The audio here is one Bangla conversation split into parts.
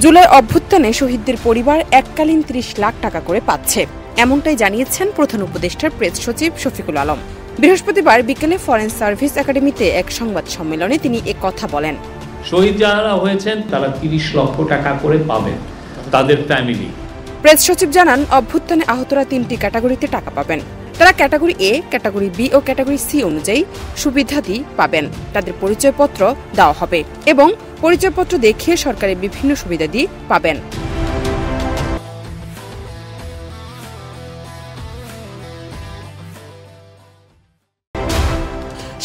জুলাই অভ্যুত্থানে শহীদদের পরিবার এককালীন ৩০ লাখ টাকা করে পাচ্ছে, এমনটাই জানিয়েছেন প্রধান উপদেষ্টার প্রেস সচিব শফিকুল আলম। বৃহস্পতিবার বিকেলে ফরেন সার্ভিস একাডেমিতে এক সংবাদ সম্মেলনে তিনি কথা বলেন। শহীদ যারা হয়েছেন তারা ৩০ লক্ষ টাকা করে পাবেন তাদের ফ্যামিলি। প্রেস সচিব জানান, অভ্যুত্থানে আহতরা ৩টি ক্যাটাগরিতে টাকা পাবেন। তারা ক্যাটাগরি এ, ক্যাটাগরি বি ও ক্যাটাগরি সি অনুযায়ী সুবিধাদি পাবেন। তাদের পরিচয়পত্র দেওয়া হবে এবং পরিচয়পত্র দেখিয়ে সরকারের বিভিন্ন সুবিধাদি পাবেন।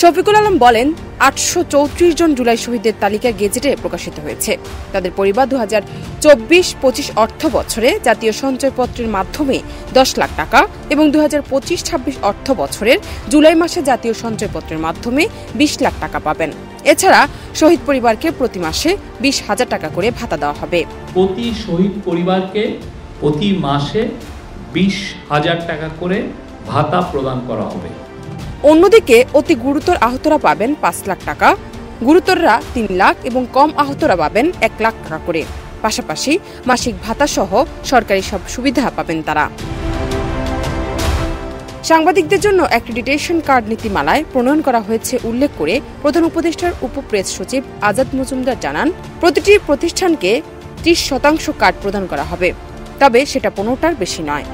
শফিকুল আলম বলেন, ৮৩৪ জন জুলাই শহীদদের তালিকা গেজেটে প্রকাশিত হয়েছে। তাদের পরিবার ২০২৪-২৫ অর্থ বছরে জাতীয় সঞ্চয়পত্রের মাধ্যমে ১০ লাখ টাকা এবং ২০২৫-২৬ অর্থ বছরের জুলাই মাসে জাতীয় সঞ্চয়পত্রের মাধ্যমে ২০ লাখ টাকা পাবেন। এছাড়া শহীদ পরিবারকে প্রতি মাসে ২০,০০০ টাকা করে ভাতা দেওয়া হবে। প্রতি শহীদ পরিবারকে প্রতি মাসে ২০,০০০ টাকা করে ভাতা প্রদান করা হবে। অন্যদিকে অতি গুরুতর আহতরা পাবেন ৫ লাখ টাকা, গুরুতররা ৩ লাখ এবং কম আহতরা পাবেন ১ লাখ টাকা করে। পাশাপাশি মাসিক ভাতা সহ সরকারি সব সুবিধা পাবেন তারা। সাংবাদিকদের জন্য অ্যাক্রিডিটেশন কার্ড নীতিমালায় প্রণয়ন করা হয়েছে উল্লেখ করে প্রধান উপদেষ্টার উপপ্রেস সচিব আজাদ মজুমদার জানান, প্রতিটি প্রতিষ্ঠানকে ৩০% কার্ড প্রদান করা হবে, তবে সেটা ১৫টার বেশি নয়।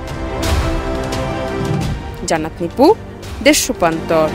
জান্নাত নিপু, দেশ রূপান্তর।